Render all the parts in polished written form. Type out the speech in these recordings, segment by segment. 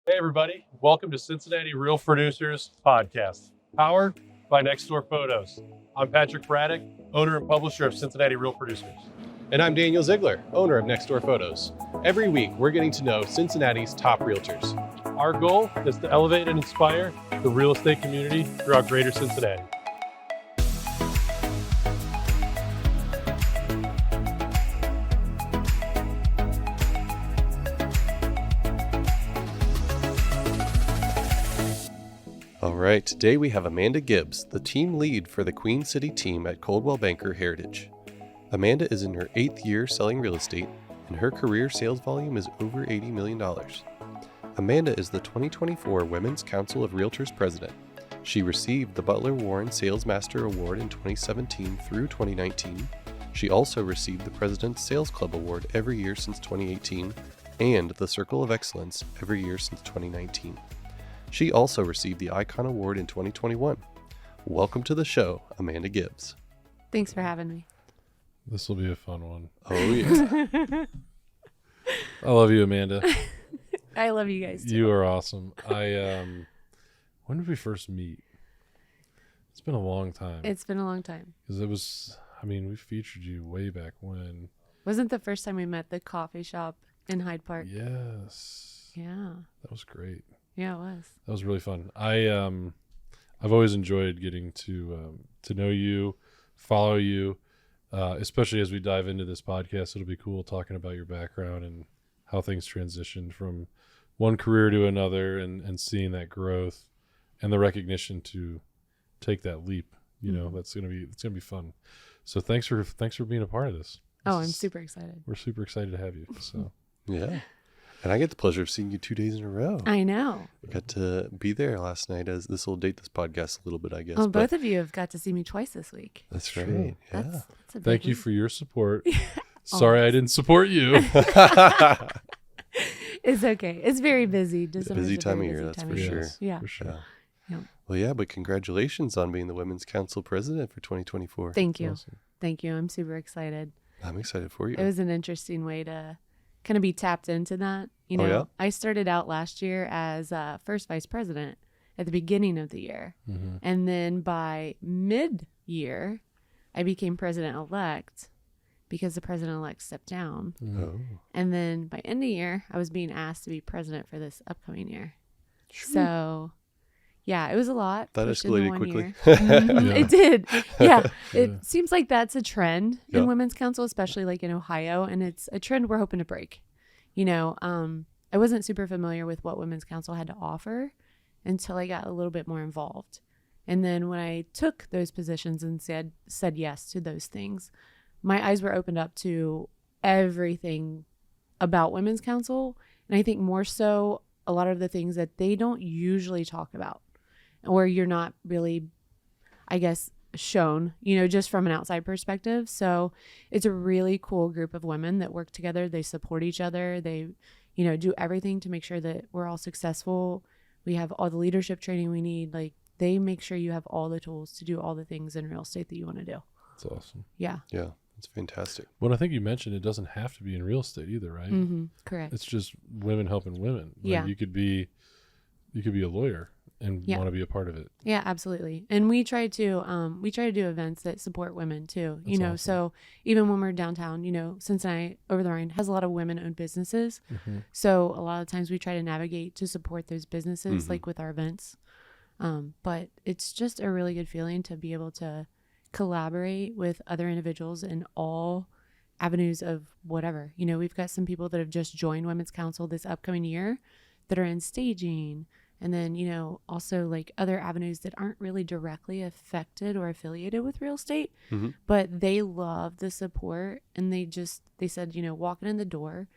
Hey, everybody. Welcome to Cincinnati Real Producers Podcast, powered by Nextdoor Photos. I'm Patrick Braddick, owner and publisher of Cincinnati Real Producers. And I'm Daniel Ziegler, owner of Nextdoor Photos. Every week, we're getting to know Cincinnati's top realtors. Our goal is to elevate and inspire the real estate community throughout greater Cincinnati. All right, today we have Amanda Gibbs, the team lead for the Queen City team at Coldwell Banker Heritage. Amanda is in her 8th year selling real estate, and her career sales volume is over $80 million. Amanda is the 2024 Women's Council of Realtors president. She received the Butler Warren Sales Master Award in 2017 through 2019. She also received the President's Sales Club Award every year since 2018 and the Circle of Excellence every year since 2019. She also received the Icon Award in 2021. Welcome to the show, Amanda Gibbs. Thanks for having me. This will be a fun one. Oh, yeah. I love you, Amanda. I love you guys too. You are awesome. When did we first meet? It's been a long time. It's been a long time. Because we featured you way back when. Wasn't the first time we met the coffee shop in Hyde Park? Yes. Yeah. That was great. Yeah, it was. That was really fun. I've always enjoyed getting to know you, follow you, especially as we dive into this podcast. It'll be cool talking about your background and how things transitioned from one career to another, and seeing that growth and the recognition to take that leap. You know, it's gonna be fun. So thanks for being a part of this. I'm super excited. We're super excited to have you. So Yeah. And I get the pleasure of seeing you 2 days in a row. I know. I got to be there last night, as this will date this podcast a little bit, I guess. Well, both of you have got to see me twice this week. That's True. right. Yeah. That's a big thank you week. for your support. Sorry I didn't support you. It's okay. It's very busy. It's a busy time of year, that's for sure. Yes, Yeah. for sure. Yeah. Well, yeah, but congratulations on being the Women's Council president for 2024. Thank you. Awesome. Thank you. I'm super excited. I'm excited for you. It was an interesting way to kind of be tapped into that. You know, Oh, yeah? I started out last year as first vice president at the beginning of the year. Mm-hmm. And then by mid-year, I became president-elect because the president-elect stepped down. Oh. And then by end of year, I was being asked to be president for this upcoming year. So, yeah, it was a lot. That pushed into escalated 1 quickly. year. Mhm, Yeah. It did. Yeah. Yeah. It seems like that's a trend Yeah. in Women's Council, especially like in Ohio. And it's a trend we're hoping to break. You know, I wasn't super familiar with what Women's Council had to offer until I got a little bit more involved. And then when I took those positions and said yes to those things, my eyes were opened up to everything about Women's Council. And I think more so a lot of the things that they don't usually talk about, or you're not really, I guess, shown, you know, just from an outside perspective. So it's a really cool group of women that work together. They support each other. They, you know, do everything to make sure that we're all successful. We have all the leadership training we need. Like, they make sure you have all the tools to do all the things in real estate that you want to do. That's awesome. Yeah. Yeah, it's fantastic. Well, I think you mentioned it doesn't have to be in real estate either, right? Mm-hmm. Correct. It's just women helping women. Like, Yeah. You could be a lawyer and Yeah. want to be a part of it. Yeah, absolutely. And we try to do events that support women too. You That's know, awesome. so even when we're downtown, you know, Cincinnati over the Rhine has a lot of women-owned businesses. Mm-hmm. So a lot of times we try to navigate to support those businesses, Mhm. like with our events. But it's just a really good feeling to be able to collaborate with other individuals in all avenues of whatever. You know, we've got some people that have just joined Women's Council this upcoming year that are in staging. And then, you know, also like other avenues that aren't really directly affected or affiliated with real estate, Mhm. but they love the support. And they said, you know, walking in the door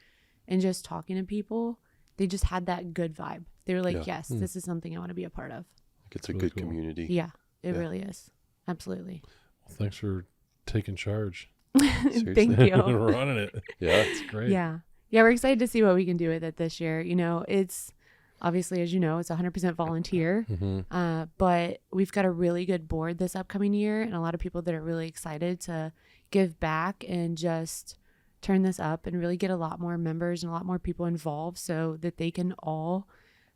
and just talking to people, they just had that good vibe. They were like, Yeah. yes, this is something I want to be a part of. Like, it's a Really good cool. community. Yeah, it Yeah. really is. Absolutely. Well, thanks for taking charge. Thank and you. running it. Yeah. It's great. Yeah. Yeah, we're excited to see what we can do with it this year. You know, it's obviously, as you know, it's 100% volunteer. Mm-hmm. But we've got a really good board this upcoming year and a lot of people that are really excited to give back and just turn this up and really get a lot more members and a lot more people involved so that they can all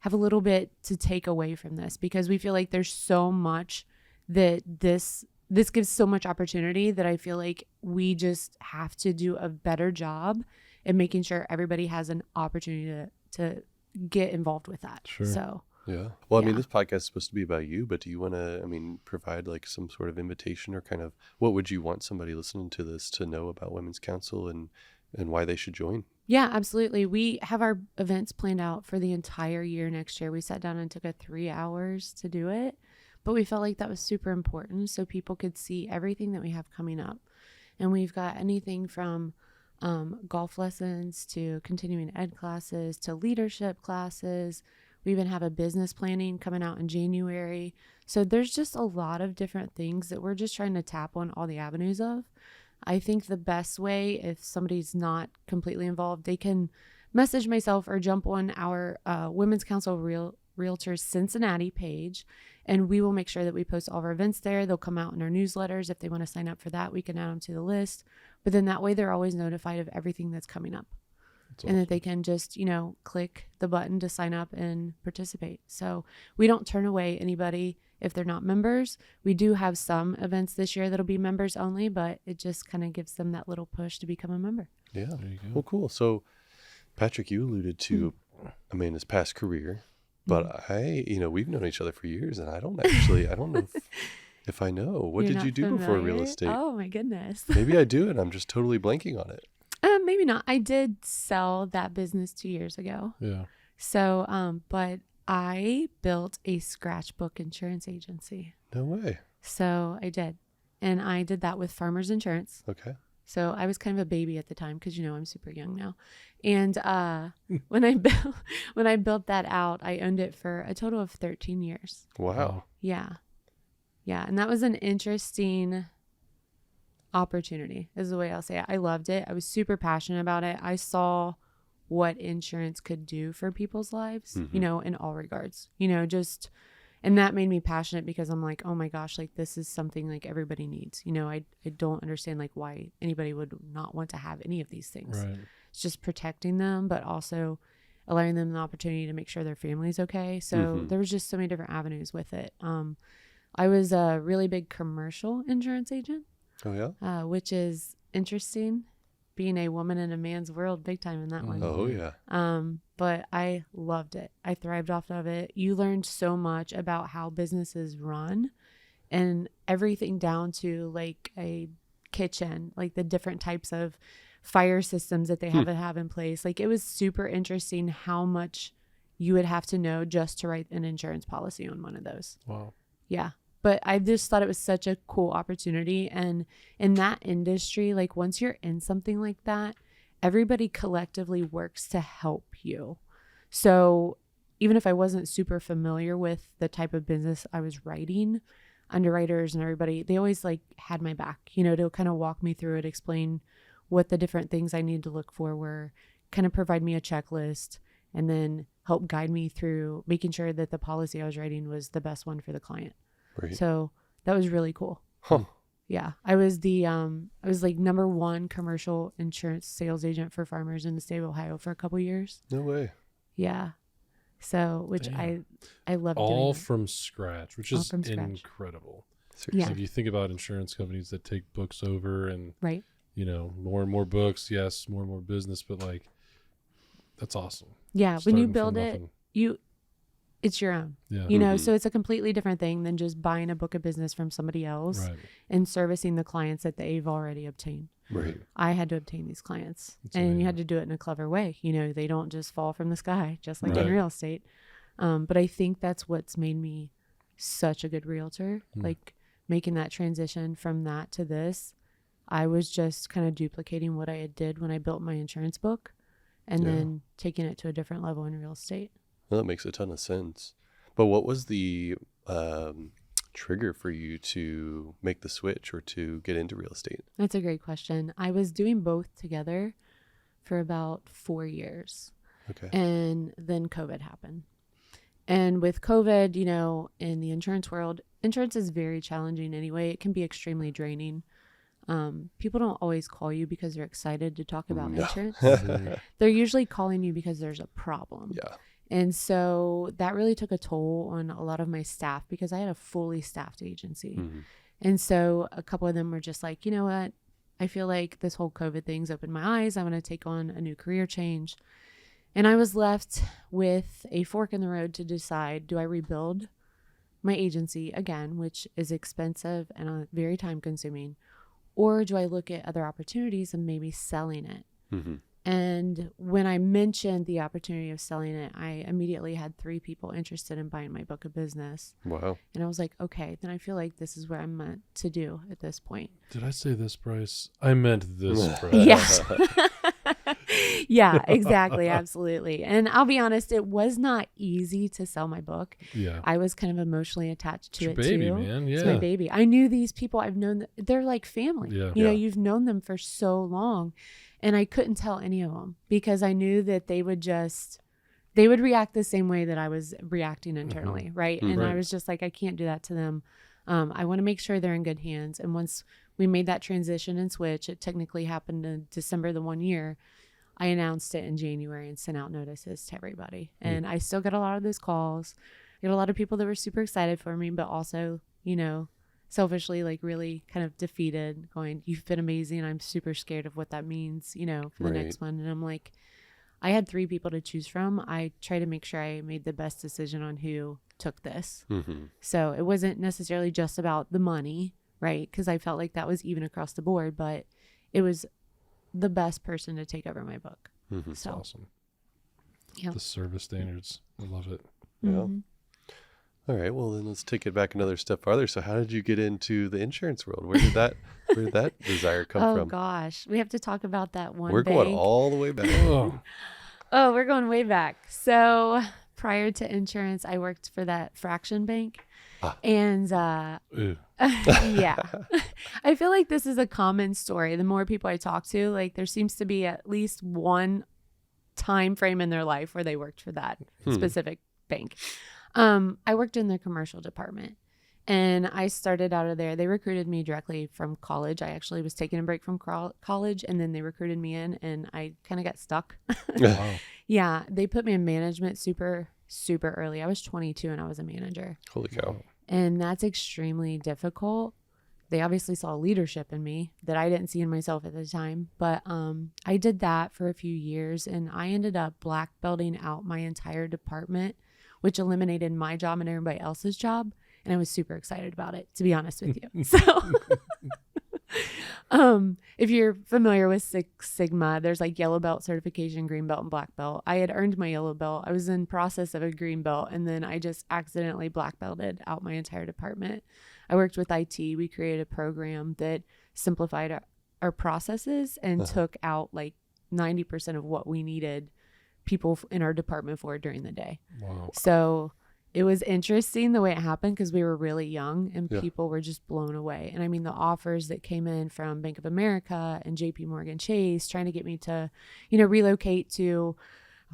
have a little bit to take away from this, because we feel like there's so much that this gives so much opportunity that I feel like we just have to do a better job in making sure everybody has an opportunity to get involved with that. Sure. So Yeah. Well, I mean, Yeah. this podcast is supposed to be about you, but do you want to, provide like some sort of invitation, or kind of what would you want somebody listening to this to know about Women's Council and why they should join? yeah, absolutely. We have our events planned out for the entire year next year. We sat down and took 3 hours to do it, but we felt like that was super important so people could see everything that we have coming up. And we've got anything from golf lessons to continuing ed classes to leadership classes. We even have a business planning coming out in January. So there's just a lot of different things that we're just trying to tap on all the avenues of. I think the best way, if somebody's not completely involved, they can message myself or jump on our Women's Council Realtors Cincinnati page, and we will make sure that we post all of our events there. They'll come out in our newsletters. If they want to sign up for that, we can add them to the list. But then that way they're always notified of everything that's coming up. That's And that awesome. they can just, click the button to sign up and participate. So we don't turn away anybody if they're not members. We do have some events this year that'll be members only, but it just kind of gives them that little push to become a member. Yeah. There you go. Well, cool. So, Patrick, you alluded to Amanda's past career, but we've known each other for years, and I don't know if I know. What You're did not you do before real familiar? estate? Oh my goodness. Maybe I do, and I'm just totally blanking on it. Maybe not. I did sell that business 2 years ago. Yeah. So, but I built a scratchbook insurance agency. No way. So I did. And I did that with Farmers Insurance. Okay. So I was kind of a baby at the time because, I'm super young now. And when I built that out, I owned it for a total of 13 years. Wow. Yeah. Yeah. And that was an interesting opportunity, is the way I'll say it. I loved it. I was super passionate about it. I saw what insurance could do for people's lives, in all regards, and that made me passionate because I'm like, oh my gosh, like this is something like everybody needs. I don't understand like why anybody would not want to have any of these things. Right. It's just protecting them, but also allowing them the opportunity to make sure their family's okay. So there was just so many different avenues with it. I was a really big commercial insurance agent. Oh, yeah? Which is interesting, being a woman in a man's world, big time in that one. Oh, yeah. But I loved it. I thrived off of it. You learned so much about how businesses run and everything down to like a kitchen, like the different types of fire systems that they have in place. Like it was super interesting how much you would have to know just to write an insurance policy on one of those. Wow. Yeah. But I just thought it was such a cool opportunity. And in that industry, like once you're in something like that, everybody collectively works to help you. So even if I wasn't super familiar with the type of business I was writing, underwriters and everybody, they always like had my back, to kind of walk me through it, explain what the different things I needed to look for were, kind of provide me a checklist, and then help guide me through making sure that the policy I was writing was the best one for the client. Right. So that was really cool. Huh. Yeah. I was like number 1 commercial insurance sales agent for farmers in the state of Ohio for a couple years. No way. Yeah. So, which Damn. I love All doing that. from scratch, which All is from scratch. incredible. Yeah. If you think about insurance companies that take books over and, Right. more and more books, yes, more and more business, but like, that's awesome. Yeah. When you Starting from build it, nothing. it's your own, Yeah. so it's a completely different thing than just buying a book of business from somebody else Right. and servicing the clients that they've already obtained. Right. I had to obtain these clients, That's and you amazing. had to do it in a clever way. They don't just fall from the sky, just like in Right. real estate. But I think that's what's made me such a good realtor. Like making that transition from that to this, I was just kind of duplicating what I did when I built my insurance book, and then taking it to a different level in real estate. Well, that makes a ton of sense. But what was the trigger for you to make the switch or to get into real estate? That's a great question. I was doing both together for about 4 years. Okay. And then COVID happened. And with COVID, in the insurance world, insurance is very challenging anyway. It can be extremely draining. People don't always call you because they're excited to talk about No. insurance. They're usually calling you because there's a problem. Yeah. And so that really took a toll on a lot of my staff because I had a fully staffed agency. And so a couple of them were just like, you know what? I feel like this whole COVID thing's opened my eyes. I'm going to take on a new career change. And I was left with a fork in the road to decide, do I rebuild my agency again, which is expensive and very time consuming, or do I look at other opportunities and maybe selling it? And when I mentioned the opportunity of selling it, I immediately had 3 people interested in buying my book of business. Wow. And I was like, okay, then I feel like this is what I'm meant to do at this point. Did I say this price? I meant this price. Yeah. Yeah, exactly. Absolutely. And I'll be honest, it was not easy to sell my book. Yeah. I was kind of emotionally attached to It's it your baby, too. man. Yeah. It's my baby. I knew these people. I've known they're like family. Yeah. You know, you've known them for so long. And I couldn't tell any of them because I knew that they would react the same way that I was reacting internally. Right. And I was just like, I can't do that to them. I want to make sure they're in good hands. And once we made that transition and switch, it technically happened in December the 1 year. I announced it in January and sent out notices to everybody. And I still got a lot of those calls. I got a lot of people that were super excited for me, but also, you know, selfishly, like really kind of defeated, going, you've been amazing. I'm super scared of what that means, you know, for the next one. And I'm like, I had 3 people to choose from. I try to make sure I made the best decision on who took this. So it wasn't necessarily just about the money, right? Because I felt like that was even across the board, but it was the best person to take over my book. That's So awesome. yeah. The service standards. I love it. Yeah. All right. Well, then let's take it back another step farther. So how did you get into the insurance world? Where did that desire come Oh from? gosh, we have to talk about that one. We're going bank. all the way back. Oh, we're going way back. So prior to insurance, I worked for that fraction bank. And yeah, I feel like this is a common story. The more people I talk to, like there seems to be at least one time frame in their life where they worked for that specific bank. I worked in the commercial department and I started out of there. They recruited me directly from college. I actually was taking a break from college and then they recruited me in and I kind of got stuck. Wow. Yeah. They put me in management super early. I was 22 and I was a manager. Holy cow. And that's extremely difficult. They obviously saw leadership in me that I didn't see in myself at the time. But I did that for a few years and I ended up black belting out my entire department, which eliminated my job and everybody else's job. And I was super excited about it, to be honest with you. So if you're familiar with Six Sigma, there's like yellow belt certification, green belt, and black belt. I had earned my yellow belt. I was in process of a green belt, and then I just accidentally black belted out my entire department. I worked with IT. We created a program that simplified our processes and took out like 90% of what we needed people in our department for during the day. Wow. So it was interesting the way it happened because we were really young and people were just blown away. And I mean, the offers that came in from Bank of America and JP Morgan Chase trying to get me to, you know, relocate to,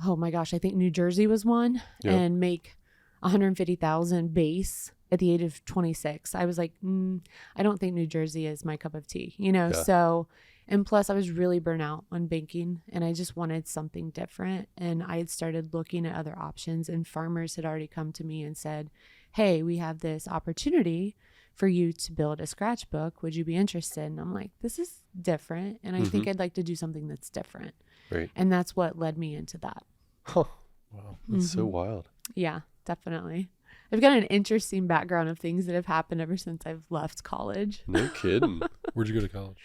oh my gosh, I think New Jersey was one and make $150,000 base at the age of 26. I was like, I don't think New Jersey is my cup of tea, you know? So, and plus I was really burnt out on banking and I just wanted something different. And I had started looking at other options and farmers had already come to me and said, hey, we have this opportunity for you to build a scratchbook. Would you be interested? And I'm like, this is different. And I think I'd like to do something that's different. Right. And that's what led me into that. Wow. Wow. That's so wild. Yeah, definitely. I've got an interesting background of things that have happened ever since I've left college. No kidding. Where'd you go to college?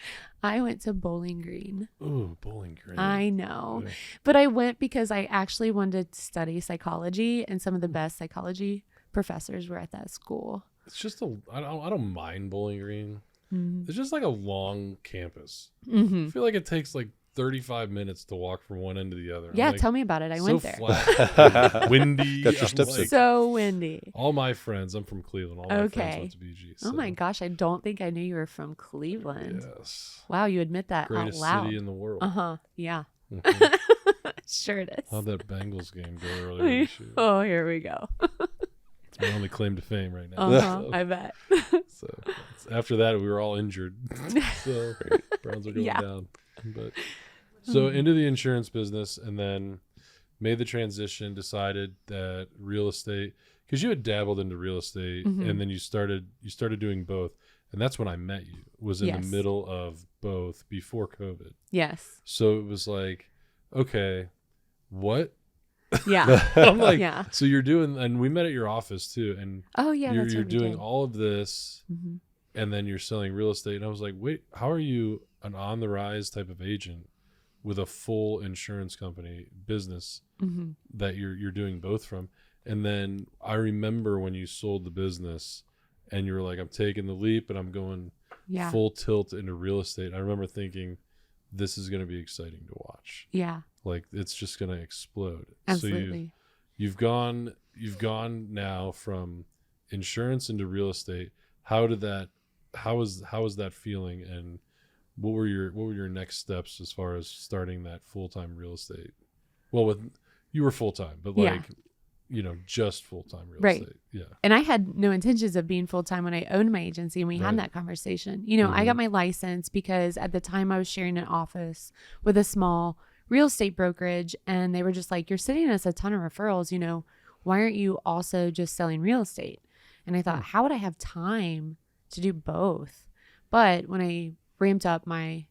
I went to Bowling Green. Oh, Bowling Green. I know. Yeah. But I went because I actually wanted to study psychology, and some of the best psychology professors were at that school. It's just I don't mind Bowling Green. It's just like a long campus. Mm-hmm. I feel like it takes like 35 minutes to walk from one end to the other. Yeah, like, tell me about it. I went there. Flat, windy. Got your I'm steps like, So windy. all my friends, I'm from Cleveland. All my friends went to BG. Oh so, my gosh, I don't think I knew you were from Cleveland. Yes. Wow, you admit that Greatest out loud. city in the world. Uh-huh. Yeah. Mhm. Sure it is. How'd that Bengals game go earlier this year? Oh, here we go. It's my only claim to fame right now. Uh-huh, So, I bet. so after that, we were all injured. So Browns are going down. But so into the insurance business, and then made the transition, decided that real estate, because you had dabbled into real estate, and then you started doing both. And that's when I met you, was in the middle of both before COVID. Yes. So it was like, okay, what? Yeah. I'm like, Yeah. so you're doing, and we met at your office too. And you're doing all of this, and then you're selling real estate. And I was like, wait, how are you an on the rise type of agent with a full insurance company business that you're doing both from? And then I remember when you sold the business and you were like, I'm taking the leap and I'm going full tilt into real estate. I remember thinking, this is going to be exciting to watch. Yeah. Like, it's just going to explode. Absolutely. So you've gone now from insurance into real estate. How was that feeling, and what were your next steps as far as starting that full-time real estate? Well, you were full-time, but just full-time real estate. Yeah. And I had no intentions of being full-time when I owned my agency, and we had that conversation. I got my license because at the time I was sharing an office with a small real estate brokerage, and they were just like, you're sending us a ton of referrals, why aren't you also just selling real estate? And I thought, how would I have time to do both? But when I ramped up my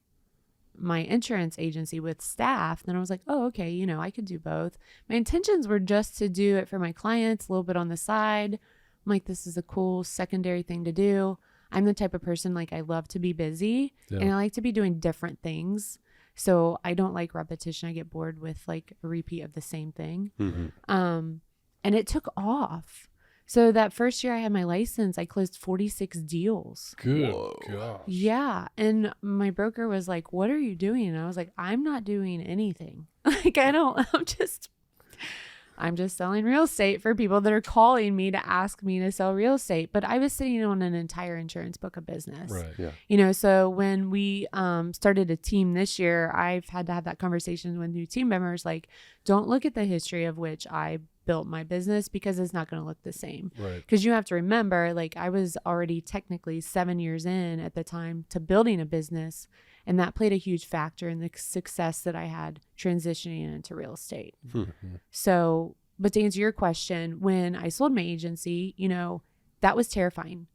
insurance agency with staff, then I was like, oh, okay, I could do both. My intentions were just to do it for my clients, a little bit on the side. I'm like, this is a cool secondary thing to do. I'm the type of person, like, I love to be busy and I like to be doing different things. So I don't like repetition. I get bored with like a repeat of the same thing. And it took off. So that first year I had my license, I closed 46 deals. Good gosh. Yeah. And my broker was like, what are you doing? And I was like, I'm not doing anything. I'm just selling real estate for people that are calling me to ask me to sell real estate. But I was sitting on an entire insurance book of business. Right. Yeah. So when we started a team this year, I've had to have that conversation with new team members. Like, don't look at the history of which I built my business, because it's not going to look the same. Right. Because you have to remember, like, I was already technically 7 years in at the time to building a business. And that played a huge factor in the success that I had transitioning into real estate. So, but to answer your question, when I sold my agency, that was terrifying.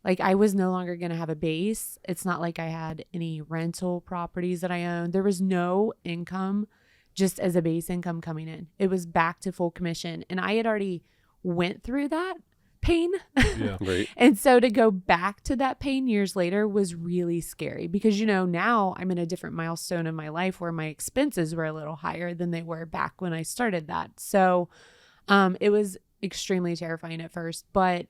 Like, I was no longer going to have a base. It's not like I had any rental properties that I owned. There was no income just as a base income coming in. It was back to full commission. And I had already went through that pain. Yeah. Right. And so to go back to that pain years later was really scary, because, now I'm in a different milestone in my life where my expenses were a little higher than they were back when I started that. So it was extremely terrifying at first. But,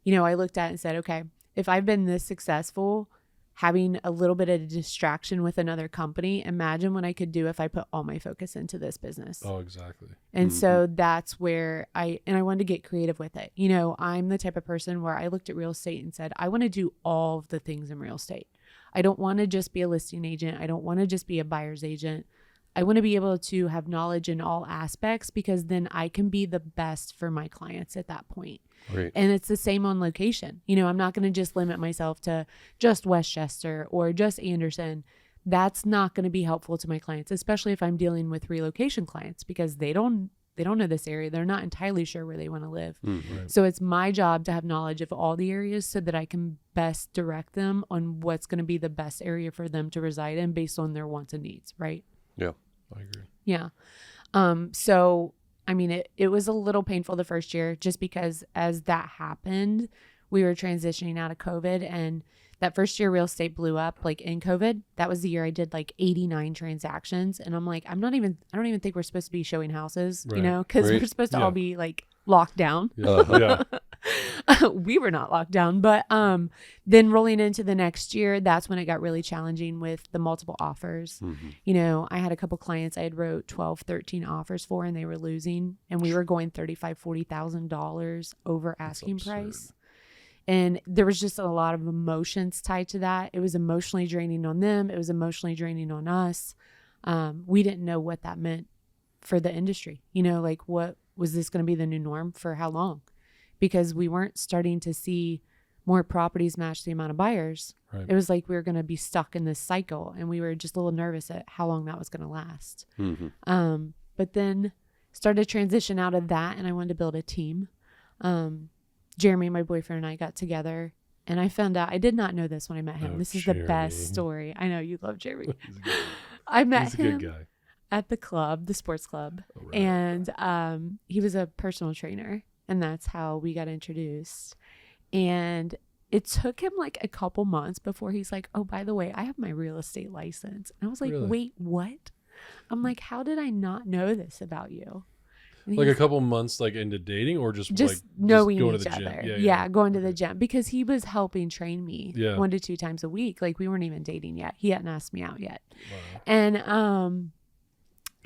I looked at it and said, okay, if I've been this successful, having a little bit of a distraction with another company, imagine what I could do if I put all my focus into this business. Oh, exactly. And so that's where I wanted to get creative with it. I'm the type of person where I looked at real estate and said, I want to do all of the things in real estate. I don't want to just be a listing agent. I don't want to just be a buyer's agent. I want to be able to have knowledge in all aspects, because then I can be the best for my clients at that point. Right. And it's the same on location. I'm not going to just limit myself to just Westchester or just Anderson. That's not going to be helpful to my clients, especially if I'm dealing with relocation clients, because they don't know this area. They're not entirely sure where they want to live. Right. So it's my job to have knowledge of all the areas so that I can best direct them on what's going to be the best area for them to reside in based on their wants and needs. Right. Yeah. I agree. Yeah. So, I mean, it was a little painful the first year, just because as that happened, we were transitioning out of COVID, and that first year real estate blew up. Like, in COVID, that was the year I did like 89 transactions. And I'm like, I don't even think we're supposed to be showing houses, Right. because Right. we're supposed to all be like locked down. Yeah. We were not locked down, but then rolling into the next year, that's when it got really challenging with the multiple offers. I had a couple clients I had wrote 12, 13 offers for, and they were losing, and we were going $35,000, $40,000 over asking price. And there was just a lot of emotions tied to that. It was emotionally draining on them. It was emotionally draining on us. We didn't know what that meant for the industry. Like, what was this going to be the new norm for how long? Because we weren't starting to see more properties match the amount of buyers. Right. It was like we were going to be stuck in this cycle, and we were just a little nervous at how long that was going to last. But then started to transition out of that, and I wanted to build a team. Jeremy, my boyfriend, and I got together, and I found out, I did not know this when I met him. This is Jeremy. the best story. I know you love Jeremy. He's a good guy. I met He's a him good guy. at the club, the sports club, Oh, right. and he was a personal trainer, and that's how we got introduced. And it took him like a couple months before he's like, oh, by the way, I have my real estate license. And I was like, Really? wait, what? I'm like, how did I not know this about you? And Like a he's couple months like into dating, or just knowing going each to the other. gym? Yeah, going to the Okay. gym, because he was helping train me Yeah. 1 to 2 times a week. Like, we weren't even dating yet. He hadn't asked me out yet. Wow. And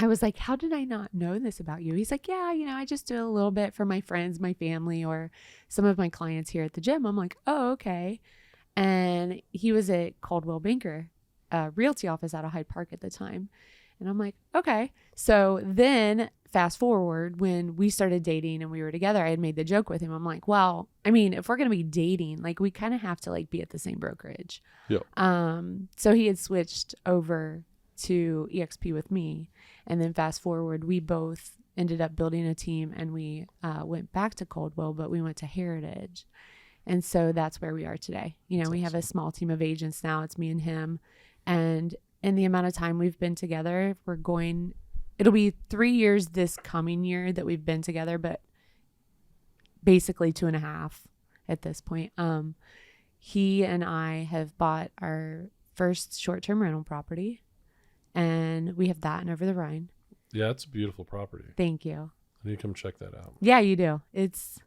I was like, how did I not know this about you? He's like, yeah, I just do a little bit for my friends, my family, or some of my clients here at the gym. I'm like, oh, okay. And he was at Coldwell Banker, realty office out of Hyde Park at the time. And I'm like, okay. So then fast forward, when we started dating and we were together, I had made the joke with him. I'm like, well, I mean, if we're going to be dating, like, we kind of have to like be at the same brokerage. Yeah. So he had switched over to EXP with me. And then fast forward, we both ended up building a team, and we went back to Coldwell, but we went to Heritage. And so that's where we are today. We have a small team of agents now. It's me and him. And in the amount of time we've been together, it'll be 3 years this coming year that we've been together, but basically 2.5 at this point. He and I have bought our first short-term rental property, and we have that in Over the Rhine. Yeah, it's a beautiful property. Thank you. I need to come check that out. Yeah, you do. It's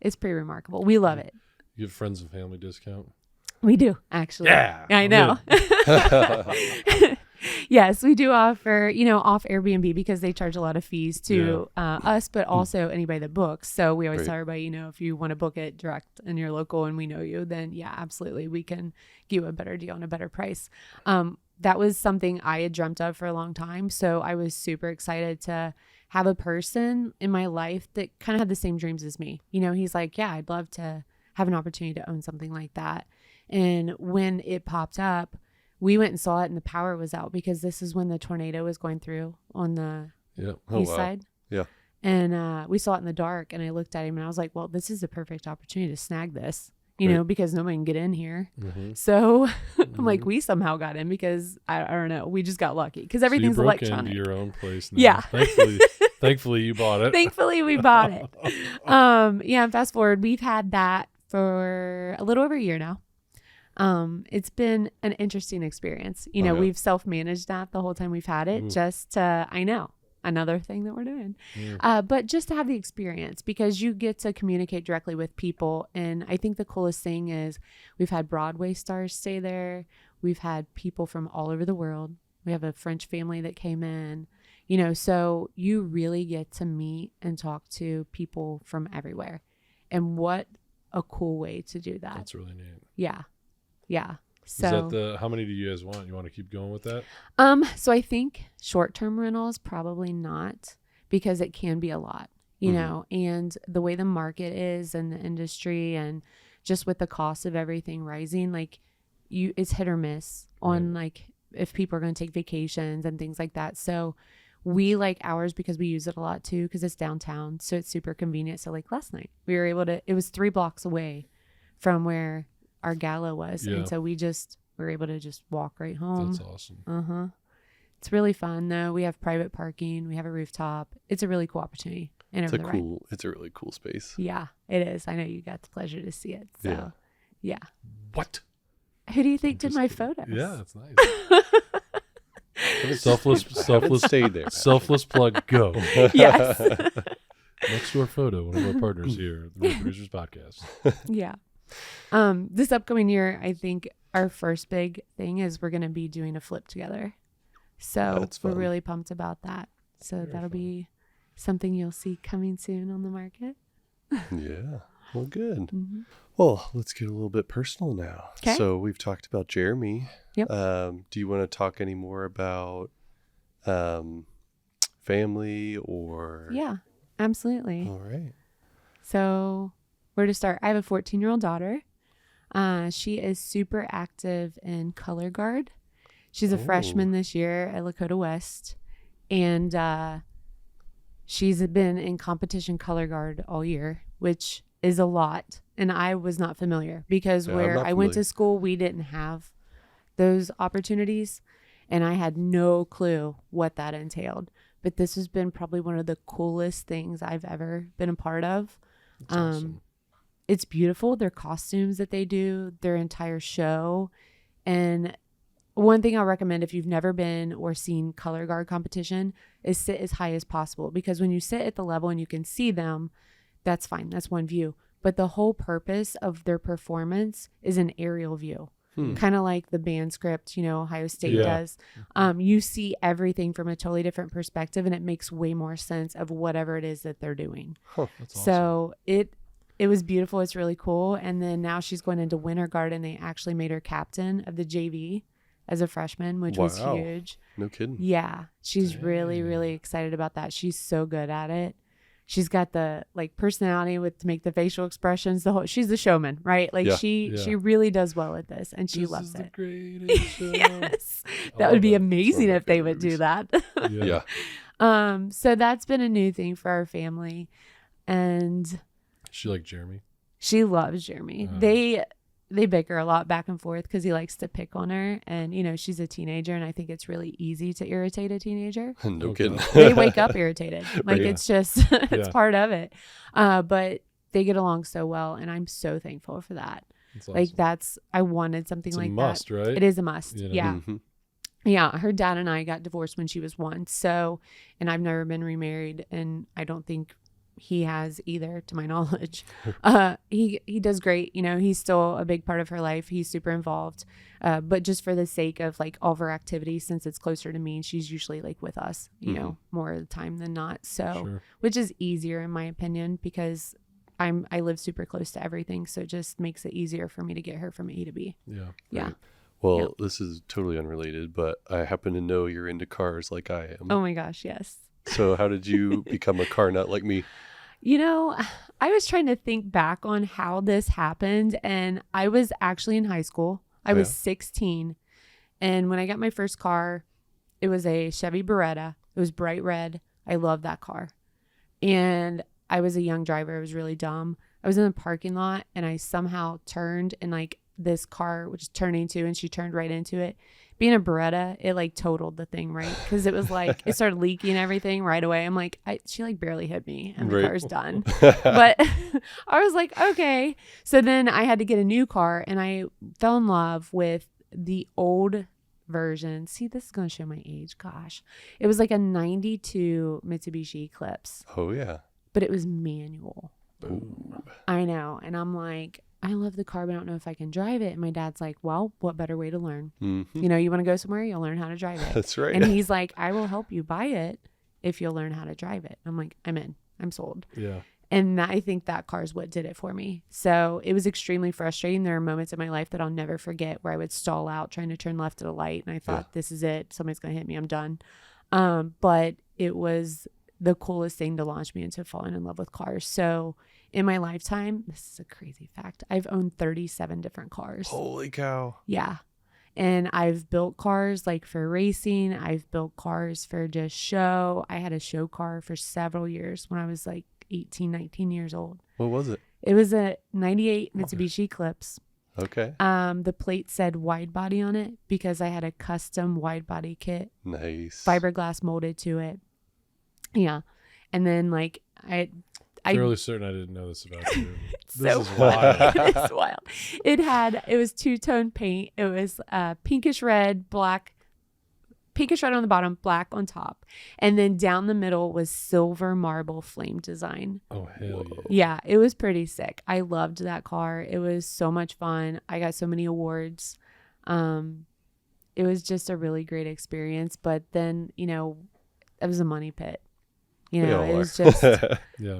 pretty remarkable. We love it. You have friends and family discount? We do, actually. Yeah, I I'm know. Yes, we do offer, off Airbnb, because they charge a lot of fees to us, but also anybody that books. So we always Right. tell everybody, if you want to book it direct and you're local and we know you, then yeah, absolutely, we can give you a better deal and a better price. That was something I had dreamt of for a long time. So I was super excited to have a person in my life that kind of had the same dreams as me. He's like, yeah, I'd love to have an opportunity to own something like that. And when it popped up, we went and saw it, and the power was out, because this is when the tornado was going through on the east side. Yeah. And we saw it in the dark, and I looked at him and I was like, well, this is the perfect opportunity to snag this, Right. because nobody can get in here. Mm-hmm. So I'm like, we somehow got in, because I don't know, we just got lucky, because everything's so you broke electronic. into your own place now. Yeah. Thankfully you bought it. Thankfully we bought it. And fast forward, we've had that for a little over a year now. It's been an interesting experience. yeah. We've self-managed that the whole time we've had it. Ooh. Just to, I know, another thing that we're doing. But just to have the experience, because you get to communicate directly with people. And I think the coolest thing is we've had Broadway stars stay there. We've had people from all over the world. We have a French family that came in, so you really get to meet and talk to people from everywhere. And what a cool way to do that. That's really neat. Yeah. Yeah. Is So, that how many do you guys want? You want to keep going with that? so I think short-term rentals, probably not, because it can be a lot, and the way the market is and the industry, and just with the cost of everything rising, like it's hit or miss on like if people are going to take vacations and things like that. So we like ours because we use it a lot too, because it's downtown. So it's super convenient. So like last night we were able to, it was 3 blocks away from where our gala was. Yeah. And so we were able to just walk right home. That's awesome. It's really fun though. We have private parking. We have a rooftop. It's a really cool opportunity. And It's over the Rhine. it's a really cool space. Yeah, it is. I know you got the pleasure to see it. So yeah. What? Who do you think did Just my kidding. photos? Yeah, it's nice. selfless Stay there. selfless plug, go. Yes. Next door photo, one of our partners here at the Real Producers Podcast. Yeah. This upcoming year, I think our first big thing is we're going to be doing a flip together. So That's we're fun. really pumped about that. So Very that'll fun. be something you'll see coming soon on the market. Yeah. Well, good. Mm-hmm. Well, let's get a little bit personal now. 'Kay. So we've talked about Jeremy. Yep. Do you want to talk any more about family or? Yeah, absolutely. All right. So where to start? I have a 14-year-old daughter. She is super active in color guard. She's a Oh. freshman this year at Lakota West. And She's been in competition color guard all year, which is a lot. And I was not familiar because where I went to school, we didn't have those opportunities. And I had no clue what that entailed. But this has been probably one of the coolest things I've ever been a part of. That's awesome. It's beautiful. Their costumes that they do, their entire show. And one thing I'll recommend if you've never been or seen color guard competition is sit as high as possible, because when you sit at the level and you can see them, that's fine. That's one view. But the whole purpose of their performance is an aerial view, kind of like the band script, Ohio State does. You see everything from a totally different perspective, and it makes way more sense of whatever it is that they're doing. That's awesome. So it was beautiful. It's really cool. And then now she's going into Winter Guard, and they actually made her captain of the JV as a freshman, which was huge. No kidding. Yeah. She's really, really excited about that. She's so good at it. She's got the personality to make the facial expressions. She's the showman, right? She really does well at this, and she loves it. Yes. That would be amazing if they would do that. So that's been a new thing for our family. And she like Jeremy? She loves Jeremy. They bicker a lot back and forth because he likes to pick on her. And, she's a teenager, and I think it's really easy to irritate a teenager. No kidding. They wake up irritated. It's just, it's part of it. But they get along so well, and I'm so thankful for that. That's awesome. I wanted something like that. It's a must, right? It is a must. Yeah. Mm-hmm. Yeah. Her dad and I got divorced when she was 1. So, and I've never been remarried, and I don't think he has either, to my knowledge. He does great. He's still a big part of her life. He's super involved. But just for the sake of all of her activities, since it's closer to me, she's usually with us, more of the time than not. So, which is easier in my opinion, because I live super close to everything. So it just makes it easier for me to get her from A to B. Yeah. Right. Well, this is totally unrelated, but I happen to know you're into cars like I am. Oh my gosh. Yes. So how did you become a car nut like me? I was trying to think back on how this happened, and I was actually in high school. I was 16, and when I got my first car, it was a Chevy Beretta. It was bright red. I loved that car, and I was a young driver. It was really dumb. I was in the parking lot, and I somehow turned, and this car was turning too, and she turned right into it. Being a Beretta, it totaled the thing, right? Because it was it started leaking everything right away. I'm she barely hit me, and the car's done. But I was okay. So then I had to get a new car, and I fell in love with the old version. See, this is going to show my age. Gosh. It was a 92 Mitsubishi Eclipse. Oh, yeah. But it was manual. Ooh. I know. And I'm I love the car, but I don't know if I can drive it. And my dad's well, what better way to learn? Mm-hmm. You want to go somewhere, you'll learn how to drive it. That's right. And he's I will help you buy it if you'll learn how to drive it. I'm I'm in. I'm sold. Yeah. And I think that car is what did it for me. So it was extremely frustrating. There are moments in my life that I'll never forget where I would stall out trying to turn left at a light. And I thought, this is it. Somebody's going to hit me. I'm done. But it was the coolest thing to launch me into falling in love with cars. So in my lifetime, this is a crazy fact, I've owned 37 different cars. Holy cow. Yeah. And I've built cars for racing. I've built cars for just show. I had a show car for several years when I was 18, 19 years old. What was it? It was a 98 Mitsubishi Eclipse. Okay. The plate said wide body on it because I had a custom wide body kit. Nice. Fiberglass molded to it. Yeah. And then I'm really certain I didn't know this about you. This is wild. It's wild. It was two-tone paint. It was pinkish red, black, pinkish red on the bottom, black on top. And then down the middle was silver marble flame design. Oh, hell yeah. Yeah, it was pretty sick. I loved that car. It was so much fun. I got so many awards. It was just a really great experience. But then, it was a money pit. It was just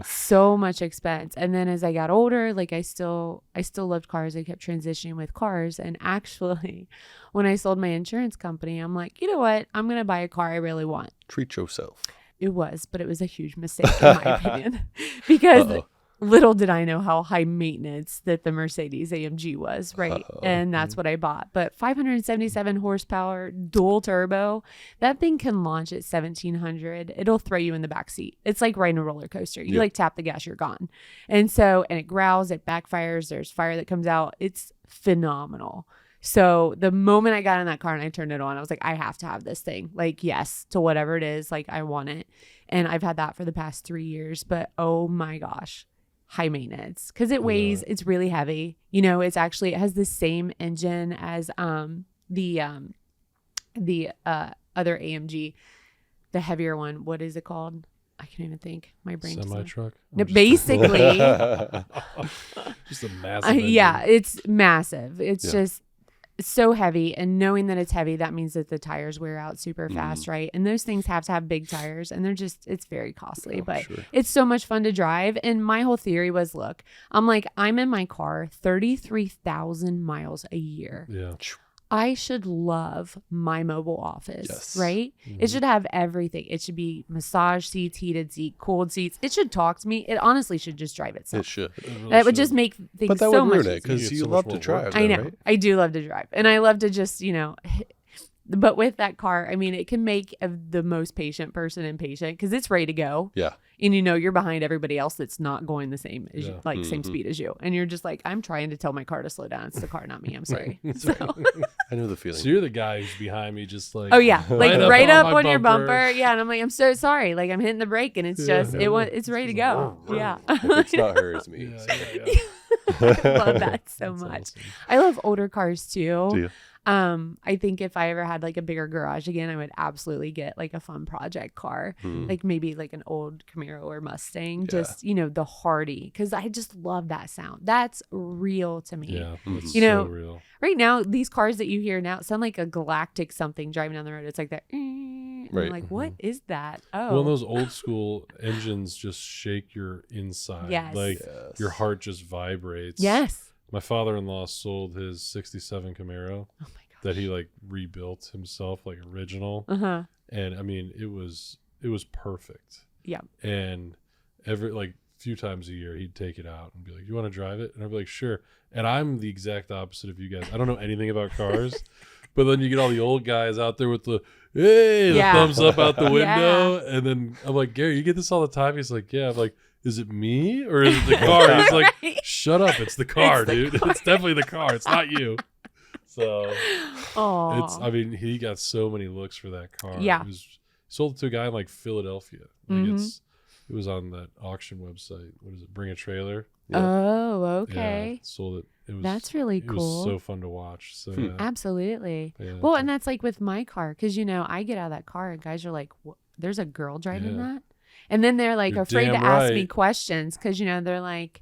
so much expense. And then as I got older, I still loved cars. I kept transitioning with cars. And actually, when I sold my insurance company, I'm you know what? I'm going to buy a car I really want. Treat yourself. It was, but it was a huge mistake in my opinion. Because little did I know how high maintenance that the Mercedes AMG was, right? And that's what I bought. But 577 horsepower, dual turbo, that thing can launch at 1700. It'll throw you in the back seat. It's like riding a roller coaster. You like tap the gas, you're gone. And it growls, it backfires, there's fire that comes out. It's phenomenal. So the moment I got in that car and I turned it on, I was like, I have to have this thing. Like, yes, to whatever it is, like I want it. And I've had that for the past 3 years, but oh my gosh, high maintenance, because it weighs, it's really heavy. You know, it has the same engine as the other AMG, the heavier one. What is it called? I can't even think. My brain. Semi-truck? No, basically. Just a massive engine. Yeah, it's massive. It's just so heavy. And knowing that it's heavy, that means that the tires wear out super fast, right? And those things have to have big tires, and it's very costly, but it's so much fun to drive. And my whole theory was, look, I'm in my car 33,000 miles a year. Yeah. I should love my mobile office, right? It should have everything. It should be massage seats, heated seats, cooled seats. It should talk to me. It honestly should just drive itself. It should. That would just make things so much easier. Because you love to drive. I know. Right? I do love to drive. And I love to just, but with that car, I mean, it can make the most patient person impatient because it's ready to go. Yeah. And you're behind everybody else that's not going the same as you, same speed as you. And you're just like, I'm trying to tell my car to slow down. It's the car, not me. I'm sorry. So. I know the feeling. So you're the guy who's behind me, just like, oh yeah, like right up on your bumper. bumper. Yeah, and I'm like, I'm so sorry. Like I'm hitting the brake, and it's just it's ready to go. Yeah. If it's not her, it's me. I love that so much. Awesome. I love older cars too. Do you? I think if I ever had like a bigger garage again, I would absolutely get like a fun project car, like maybe like an old Camaro or Mustang, just, the Hardy. Cause I just love that sound. That's real to me. Yeah. It's so real. Right now, these cars that you hear now sound like a galactic something driving down the road. It's like that. And I'm like, what is that? Oh, well, those old school engines just shake your inside. Yes. Like your heart just vibrates. Yes. My father-in-law sold his 67 Camaro that he like rebuilt himself, like original. And I mean, it was perfect. Yeah. And every few times a year he'd take it out and be like, you want to drive it? And I'd be like, sure. And I'm the exact opposite of you guys. I don't know anything about cars. But then you get all the old guys out there with the thumbs up out the window. And then I'm like, Gary, you get this all the time? He's like, yeah. I'm like, is it me or is it the car? He's like, shut up. It's the car, dude. It's definitely the car. It's not you. So he got so many looks for that car. Yeah. He sold it to a guy in like Philadelphia. Like it was on that auction website. What is it? Bring a Trailer. Yeah. Oh, okay. Yeah, sold it. That's really cool. It was so fun to watch. So yeah. Absolutely. Yeah. Well, and that's like with my car, because I get out of that car and guys are like, "There's a girl driving that," and then they're like afraid to ask me questions because they're like,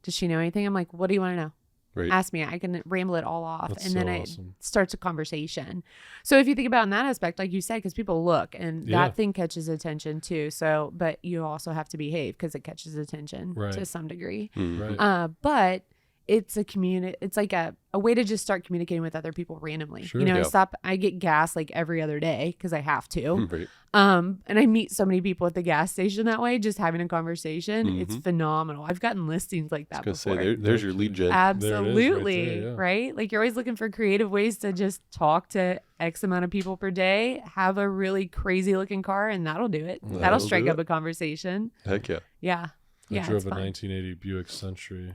"Does she know anything?" I'm like, "What do you want to know?" Right. Ask me. I can ramble it all off. That's and then it starts a conversation. So if you think about in that aspect, like you said, because people look and that thing catches attention too. So, but you also have to behave because it catches attention to some degree. Right. But it's a community. It's like a way to just start communicating with other people randomly. Sure. Stop. I get gas like every other day because I have to. Right. And I meet so many people at the gas station that way, just having a conversation. It's phenomenal. I've gotten listings like that before. There's your lead gen. Absolutely. Right? Like you're always looking for creative ways to just talk to X amount of people per day, have a really crazy looking car, and that'll do it. That'll strike up a conversation. Heck yeah. Yeah. I drove a 1980 Buick Century.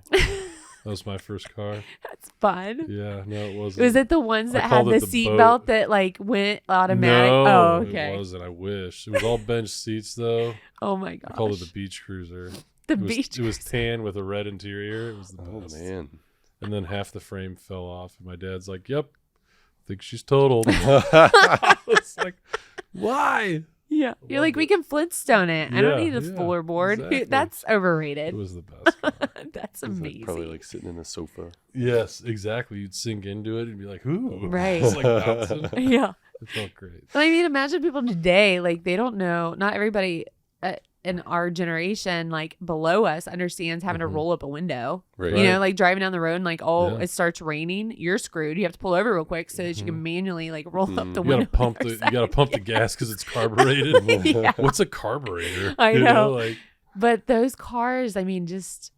That was my first car. That's fun. Yeah, no, it wasn't. Was it the ones that had the seatbelt that like went automatic? No, oh, okay. It wasn't. I wish. It was all bench seats though. Oh my gosh. I called it the Beach Cruiser. It was tan with a red interior. It was the best. Oh man. And then half the frame fell off, and my dad's like, "Yep, I think she's totaled." I was like, "Why?" Yeah. You're like, we can Flintstone it. I don't need a floorboard. Exactly. That's overrated. It was the best car. That's amazing. Probably like sitting in a sofa. Yes, exactly. You'd sink into it and be like, ooh. Right. It's like bouncing. Yeah. It felt great. I mean, imagine people today, like they don't know, not everybody in our generation, like below us, understands having to roll up a window. Right. Like driving down the road and like, it starts raining, you're screwed. You have to pull over real quick so that you can manually like roll up the window. You gotta pump the gas because it's carbureted. Yeah. What's a carburetor? I know. Like, But those cars, I mean, just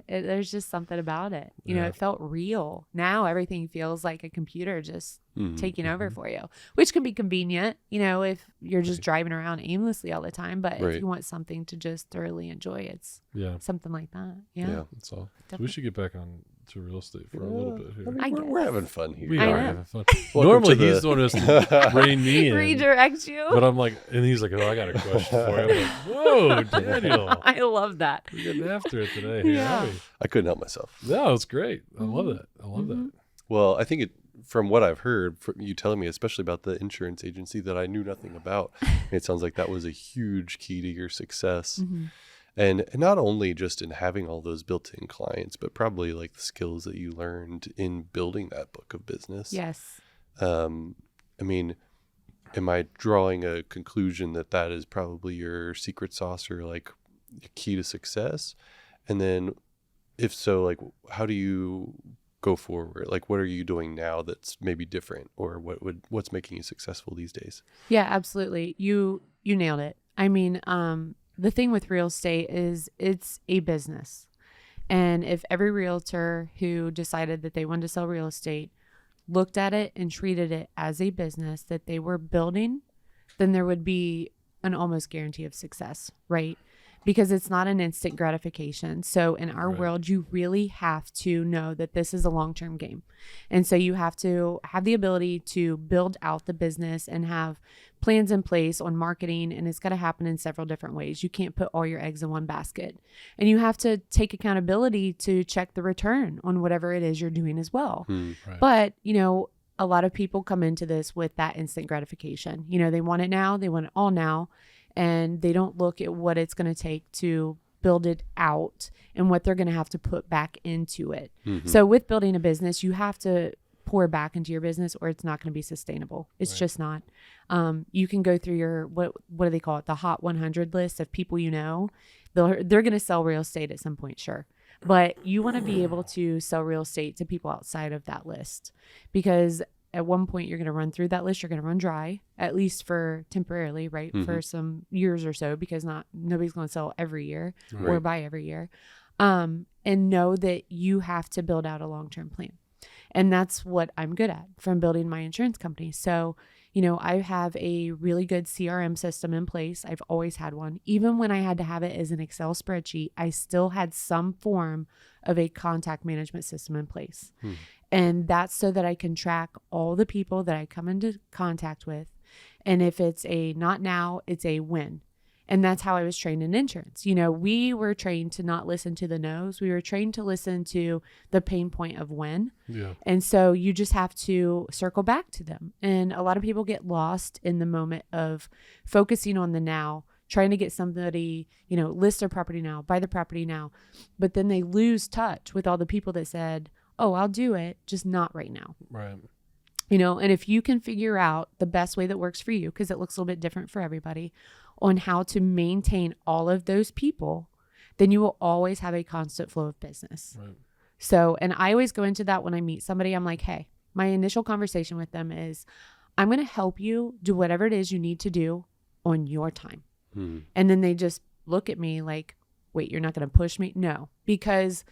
there's just something about it. You know, Yeah. it felt real. Now everything feels like a computer just Mhm. taking over for you, which can be convenient, you know, if you're just driving around aimlessly all the time. But Right. if you want something to just thoroughly enjoy, it's Yeah. something like that. Yeah. Yeah. That's all. So Definitely. we should get back on to real estate for a little bit here. I We're guess. having fun here. We I are know. having fun. Welcome Normally to the- he's the one who has to rein me in. Redirect you. But I'm like, and he's like, oh, I got a question for you. I'm like, whoa, Daniel. I love that. We're getting after it today. Here, Yeah. aren't we? I couldn't help myself. No, it's great. I love that. I love that. Well, I think from what I've heard from you telling me, especially about the insurance agency that I knew nothing about, it sounds like that was a huge key to your success. Mhm. And not only just in having all those built-in clients, but probably like the skills that you learned in building that book of business. Yes. I mean, am I drawing a conclusion that is probably your secret sauce or like key to success? And then if so, like, how do you go forward? Like, what are you doing now that's maybe different, or what's making you successful these days? Yeah, absolutely. You nailed it. I mean, the thing with real estate is it's a business. And if every realtor who decided that they wanted to sell real estate looked at it and treated it as a business that they were building, then there would be an almost guarantee of success, right? Because it's not an instant gratification. So in our Right. world, you really have to know that this is a long-term game. And so you have to have the ability to build out the business and have plans in place on marketing. And it's got to happen in several different ways. You can't put all your eggs in one basket. And you have to take accountability to check the return on whatever it is you're doing as well. Right. But, you know, a lot of people come into this with that instant gratification. You know, they want it now, they want it all now, and they don't look at what it's going to take to build it out and what they're going to have to put back into it. Mhm. So with building a business, you have to pour back into your business or it's not going to be sustainable. It's Right. just not. You can go through your, what do they call it? The hot 100 list of people you know. They're going to sell real estate at some point, sure. But you want to be able to sell real estate to people outside of that list, because at one point you're going to run through that list. You're going to run dry, at least for temporarily, right? For some years or so, because nobody's going to sell every year or Right. buy every year. And know that you have to build out a long-term plan. And that's what I'm good at from building my insurance company. So, you know, I have a really good CRM system in place. I've always had one. Even when I had to have it as an Excel spreadsheet, I still had some form of a contact management system in place. And that's so that I can track all the people that I come into contact with. And if it's a not now, it's a when. And that's how I was trained in insurance. You know, we were trained to not listen to the no's. We were trained to listen to the pain point of when. Yeah. And so you just have to circle back to them. And a lot of people get lost in the moment of focusing on the now, trying to get somebody, you know, list their property now, buy the property now. But then they lose touch with all the people that said, oh, I'll do it, just not right now. Right. You know, and if you can figure out the best way that works for you, because it looks a little bit different for everybody, on how to maintain all of those people, then you will always have a constant flow of business. Right. So, and I always go into that when I meet somebody. I'm like, hey, my initial conversation with them is, I'm going to help you do whatever it is you need to do on your time. And then they just look at me like, wait, you're not going to push me? No, because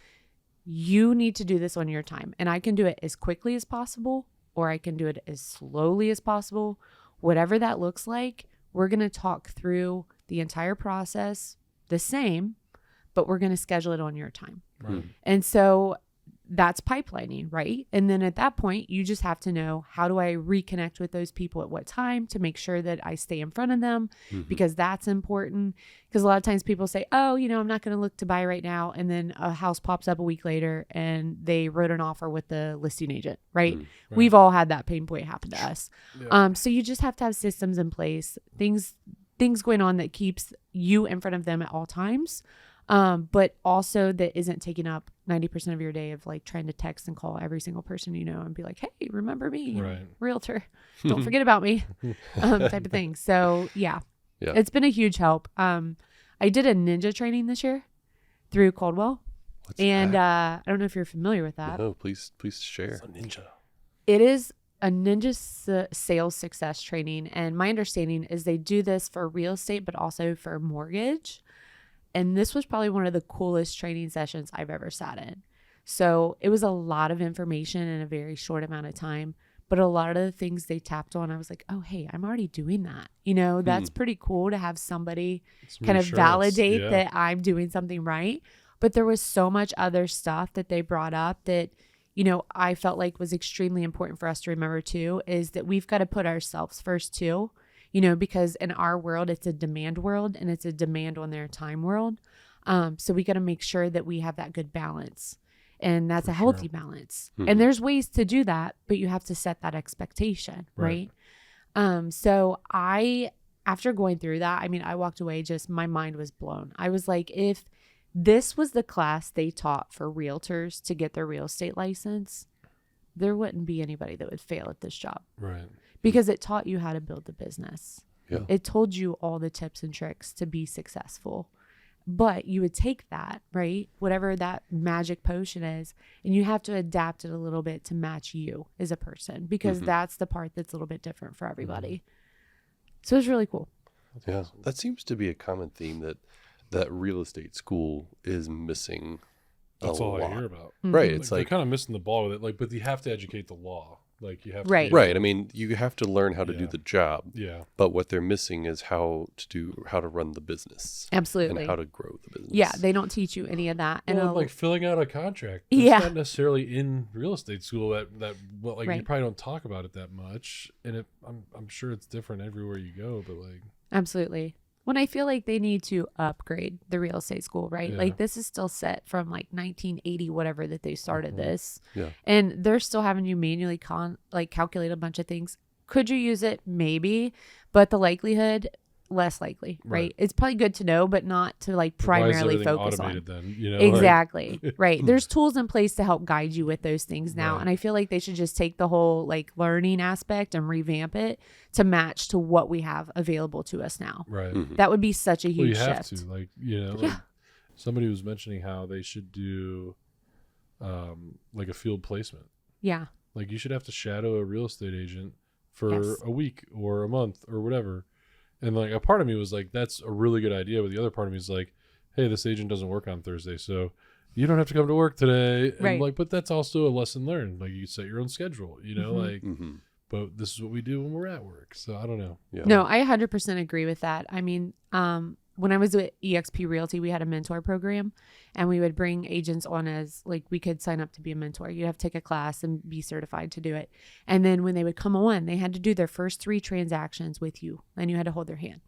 you need to do this on your time. And I can do it as quickly as possible, or I can do it as slowly as possible. Whatever that looks like, we're going to talk through the entire process the same, but we're going to schedule it on your time. Right. And so that's pipelining, right? And then at that point, you just have to know, how do I reconnect with those people at what time to make sure that I stay in front of them, because that's important. Because a lot of times people say, oh, you know, I'm not going to look to buy right now. And then a house pops up a week later and they wrote an offer with the listing agent, right? We've all had that pain point happen to us. Yeah. So you just have to have systems in place, things going on that keeps you in front of them at all times. But also that isn't taking up 90% of your day of like trying to text and call every single person you know and be like, hey, remember me, Right. Realtor, don't forget about me, type of thing. So yeah, Yeah. it's been a huge help. I did a ninja training this year through Coldwell. What's And that? I don't know if you're familiar with that. No, please share. Ninja. It is a ninja sales success training. And my understanding is they do this for real estate, but also for mortgage. And this was probably one of the coolest training sessions I've ever sat in. So it was a lot of information in a very short amount of time. But a lot of the things they tapped on, I was like, oh, hey, I'm already doing that. That's pretty cool to have somebody kind of validate that I'm doing something right. But there was so much other stuff that they brought up that, I felt like was extremely important for us to remember too, is that we've got to put ourselves first too, because in our world, it's a demand world and it's a demand on their time world. So we got to make sure that we have that good balance. And that's a healthy balance. Mm-hmm. And there's ways to do that, but you have to set that expectation, right? So after going through that, I walked away my mind was blown. I was like, if this was the class they taught for realtors to get their real estate license, there wouldn't be anybody that would fail at this job. Right. Because it taught you how to build the business. Yeah. It told you all the tips and tricks to be successful. But you would take that, right? Whatever that magic potion is, and you have to adapt it a little bit to match you as a person, because that's the part that's a little bit different for everybody. So it's really cool. Yeah. That seems to be a common theme that real estate school is missing. That's all I hear about. Right. It's they're kind of missing the ball with it. But you have to educate the law. You have to. Right. Right. You have to learn how to do the job. Yeah. But what they're missing is how to run the business. Absolutely. And how to grow the business. Yeah. They don't teach you any of that. And filling out a contract. It's not necessarily in real estate school you probably don't talk about it that much. And I'm sure it's different everywhere you go, but Absolutely. When I feel like they need to upgrade the real estate school, right? Yeah. This is still set from 1980, whatever that they started this. Yeah. And they're still having you manually calculate a bunch of things. Could you use it? Maybe. But the likelihood, less likely, right? It's probably good to know, but not to primarily focus on. Then, exactly. Right. There's tools in place to help guide you with those things now. Right. And I feel like they should just take the whole learning aspect and revamp it to match to what we have available to us now. Right. Mm-hmm. That would be such a huge you have shift. to, somebody was mentioning how they should do a field placement. Yeah. You should have to shadow a real estate agent for a week or a month or whatever. And a part of me was that's a really good idea. But the other part of me is hey, this agent doesn't work on Thursday. So you don't have to come to work today. And right. But that's also a lesson learned. You set your own schedule, but this is what we do when we're at work. So I don't know. Yeah. No, I 100% agree with that. When I was with eXp Realty, we had a mentor program, and we would bring agents on as we could sign up to be a mentor. You'd have to take a class and be certified to do it. And then when they would come on, they had to do their first 3 transactions with you, and you had to hold their hand.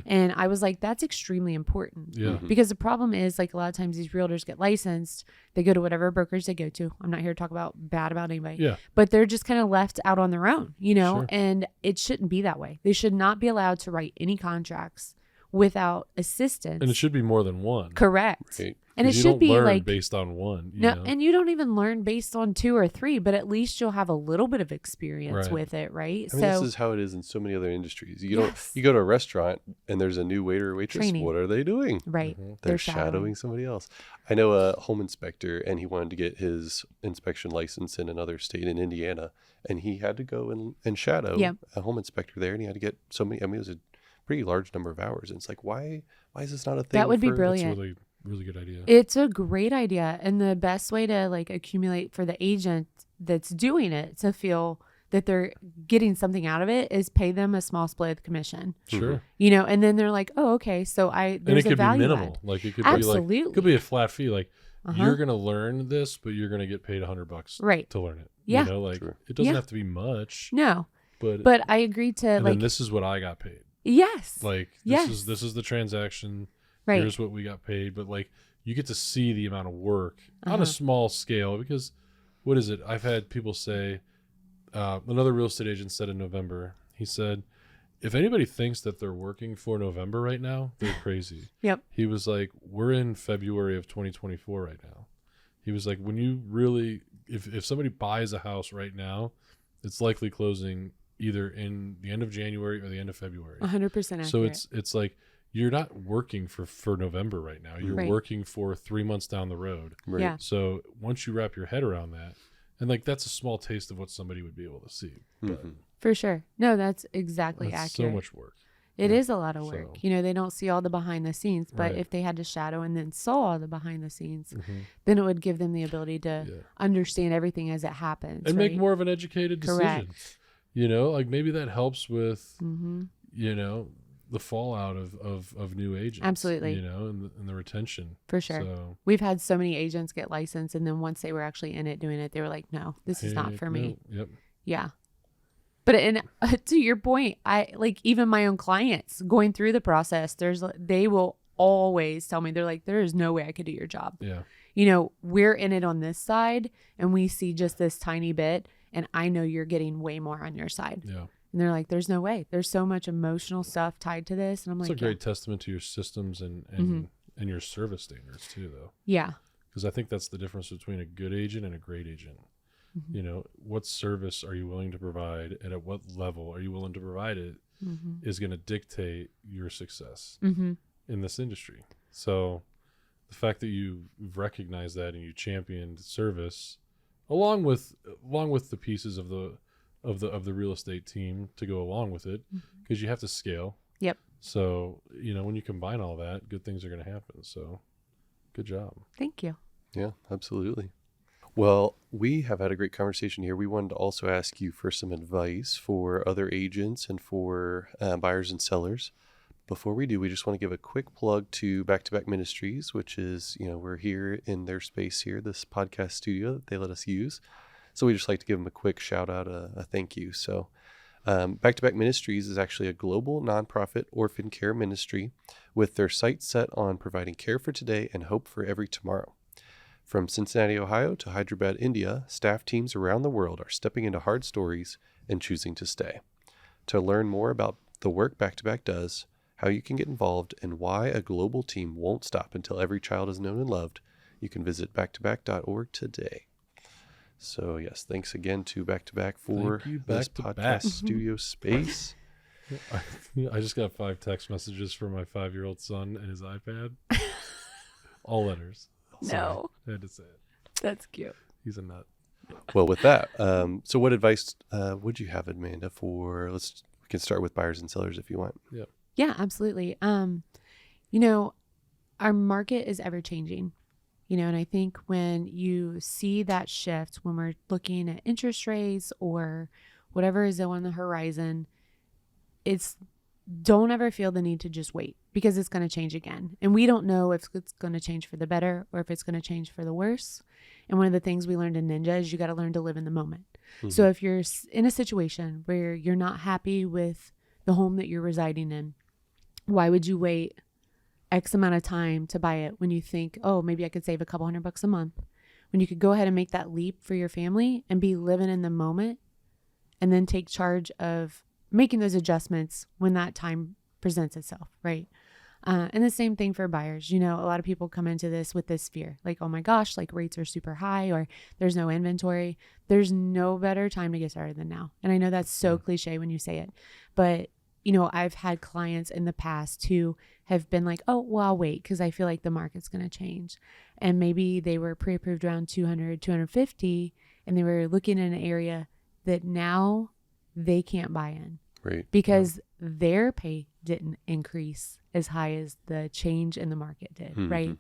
And I was like, that's extremely important. Yeah. Because the problem is a lot of times these realtors get licensed, they go to whatever brokerage they go to. I'm not here to talk bad about anybody. Yeah. But they're just kind of left out on their own, Sure. And it shouldn't be that way. They should not be allowed to write any contracts without assistance. And it should be more than one. Correct. Right. And it you should don't be learn based on one. You know? And you don't even learn based on 2 or 3, but at least you'll have a little bit of experience with it, right? This is how it is in so many other industries. You go to a restaurant and there's a new waiter or waitress. Training. What are they doing? Right. They're shadowing somebody else. I know a home inspector, and he wanted to get his inspection license in another state in Indiana, and he had to go and shadow a home inspector there, and he had to get so many. It was a pretty large number of hours, and it's why is this not a thing? That would be brilliant. That's really good idea. It's a great idea. And the best way to accumulate for the agent that's doing it to feel that they're getting something out of it is pay them a small split of the commission. Sure. And then they're like, oh, okay. So there's a value be minimal. add. It could Absolutely. be it could be a flat fee. You're going to learn this, but you're going to get paid $100 right. to learn it. Yeah. It doesn't have to be much. No. But I agree to and then this is what I got paid. Yes. This is the transaction. Right. Here's what we got paid. But you get to see the amount of work on a small scale, because what is it? I've had people say, another real estate agent said in November, he said, if anybody thinks that they're working for November right now, they're crazy. Yep. He was like, we're in February of 2024 right now. He was like, when you really, if somebody buys a house right now, it's likely closing either in the end of January or the end of February. 100% accurate. So it's you're not working for November right now. You're working for 3 months down the road. Right. Yeah. So once you wrap your head around that, and that's a small taste of what somebody would be able to see. Mm-hmm. For sure. No, that's exactly that's accurate. so much work. It is a lot of work. So- You know, they don't see all the behind the scenes, but Right. if they had to shadow and then saw the behind the scenes, Mhm. then it would give them the ability to Yeah. understand everything as it happens. And right? make more of an educated decision. Correct. You know, like maybe that helps with, Mm-hmm. you know, the fallout of new agents. Absolutely. You know, and the retention. For sure. So, We've had so many agents get licensed, and then once they were actually in it doing it, they were like, no, this is not heck for me. no. Yep. Yeah. But to your point, I like even my own clients going through the process, they will always tell me, they're like, there is no way I could do your job. Yeah. You know, we're in it on this side and we see just this tiny bit, and I know you're getting way more on your side. Yeah. And they're like, there's no way. There's so much emotional stuff tied to this. And I'm It's like, a great testament to your systems and and your service standards too, though. yeah. Because I think that's the difference between a good agent and a great agent. Mhm. You know, what service are you willing to provide, and at what level are you willing to provide it Mm-hmm. is going to dictate your success Mm-hmm. in this industry. So the fact that you've recognized that and you championed service along with the pieces of the real estate team to go along with it, because you have to scale. Yep. So, you know, when you combine all that, good things are going to happen. So good job. Thank you. Yeah, absolutely. Well, we have had a great conversation here. We wanted to also ask you for some advice for other agents and for buyers and sellers. Before we do, we just want to give a quick plug to Back to Back Ministries, which is, you know, we're here in their space here, this podcast studio that they let us use. So we just like to give them a quick shout out, a thank you. So Back to Back Ministries is actually a global nonprofit orphan care ministry with their sights set on providing care for today and hope for every tomorrow. From Cincinnati, Ohio to Hyderabad, India, staff teams around the world are stepping into hard stories and choosing to stay. To learn more about the work Back to Back does, how you can get involved, and why a global team won't stop until every child is known and loved, you can visit backtoback.org today. So yes, thanks again to Back to Back for Thank you, this Back to podcast Back. studio space. I just got 5 text messages from my 5-year-old son and his iPad. All letters. Sorry, No, I had to say it. that's cute. He's a nut. Well, with that, so what advice would you have, Amanda, for we can start with buyers and sellers if you want. Yeah, absolutely. You know, our market is ever changing, you know, and I think when you see that shift, when we're looking at interest rates or whatever is on the horizon, don't ever feel the need to just wait, because it's going to change again. And we don't know if it's going to change for the better or if it's going to change for the worse. And one of the things we learned in Ninja is you got to learn to live in the moment. Mm-hmm. So if you're in a situation where you're not happy with the home that you're residing in, why would you wait X amount of time to buy it when you think, oh, maybe I could save a couple $100 a month, when you could go ahead and make that leap for your family and be living in the moment and then take charge of making those adjustments when that time presents itself, right? And the same thing for buyers. You know, a lot of people come into this with this fear, like, oh my gosh, like rates are super high or there's no inventory. There's no better time to get started than now. And I know that's so cliche when you say it, but you know, I've had clients in the past who have been like, oh, well, I'll wait because I feel like the market's going to change. And maybe they were pre-approved around 200, 250, and they were looking in an area that now they can't buy in. Right. Because their pay didn't increase as high as the change in the market did, Mhm. right?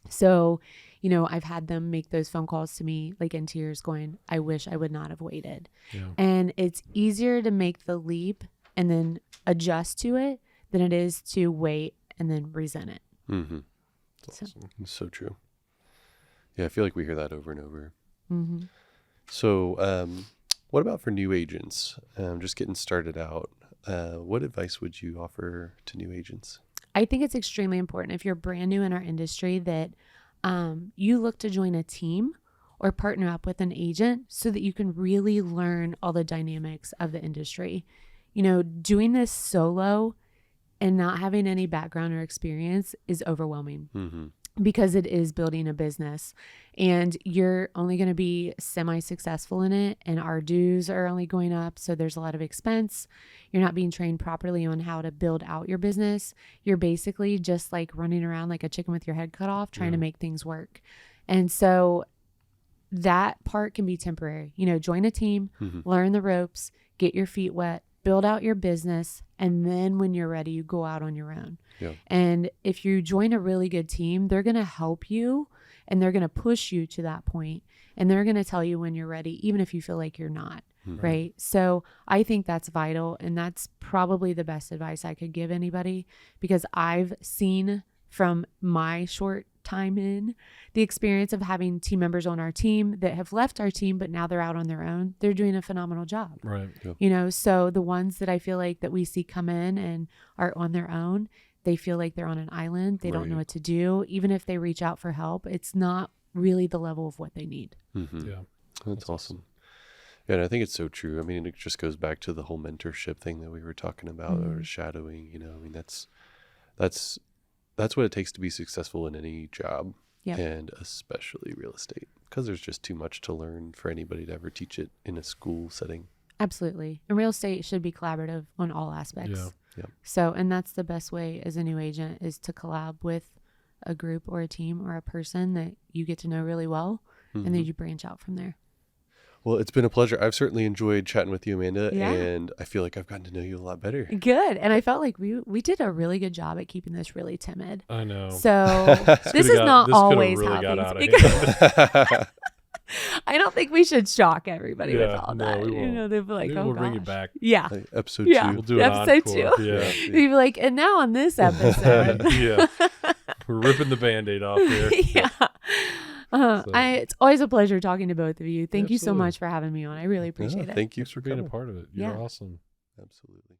So, you know, I've had them make those phone calls to me like in tears going, I wish I would not have waited. Yeah. And it's easier to make the leap and then adjust to it than it is to wait and then resent it. Mm-hmm. That's So- awesome. It's so true. Yeah, I feel like we hear that over and over. Mm-hmm. So, what about for new agents? Just getting started out. What advice would you offer to new agents? I think it's extremely important if you're brand new in our industry that you look to join a team or partner up with an agent so that you can really learn all the dynamics of the industry. You know, doing this solo and not having any background or experience is overwhelming Mm-hmm. because it is building a business and you're only going to be semi-successful in it, and our dues are only going up. So there's a lot of expense. You're not being trained properly on how to build out your business. You're basically just like running around like a chicken with your head cut off, trying to make things work. And so that part can be temporary. You know, join a team, Mhm. learn the ropes, get your feet wet, build out your business, and then when you're ready, you go out on your own. Yeah. And if you join a really good team, they're going to help you and they're going to push you to that point, and they're going to tell you when you're ready, even if you feel like you're not. Right. So I think that's vital. And that's probably the best advice I could give anybody, because I've seen from my short time in the experience of having team members on our team that have left our team, but now they're out on their own. They're doing a phenomenal job. Right. Yeah. You know, so the ones that I feel like that we see come in and are on their own, they feel like they're on an island. They don't know what to do. Even if they reach out for help, it's not really the level of what they need. Mm-hmm. Yeah. That's awesome. Yeah, and I think it's so true. I mean, it just goes back to the whole mentorship thing that we were talking about, or shadowing. You know, I mean, that's what it takes to be successful in any job, and especially real estate, because there's just too much to learn for anybody to ever teach it in a school setting. Absolutely. And real estate should be collaborative on all aspects. Yeah. Yeah. So, and that's the best way as a new agent, is to collab with a group or a team or a person that you get to know really well, and then you branch out from there. Well, it's been a pleasure. I've certainly enjoyed chatting with you, Amanda, Yeah. and I feel like I've gotten to know you a lot better. Good. And I felt like we did a really good job at keeping this really timid. I know. So this is not always how things. I don't think we should shock everybody with all no, that. we won't. You know, they'll be like, Maybe "Oh, we'll bring it gosh." back. Yeah. Like episode Yeah. 2. We'll do an Episode encore. 2. Yeah. You'd be like, and now on this episode. Yeah. We're ripping the Band-Aid off here. Yeah. It's always a pleasure talking to both of you. Thank you so Absolutely. much for having me on. I really appreciate it. Thank you Thanks for being a coming. part of it. You're Yeah. awesome. Absolutely.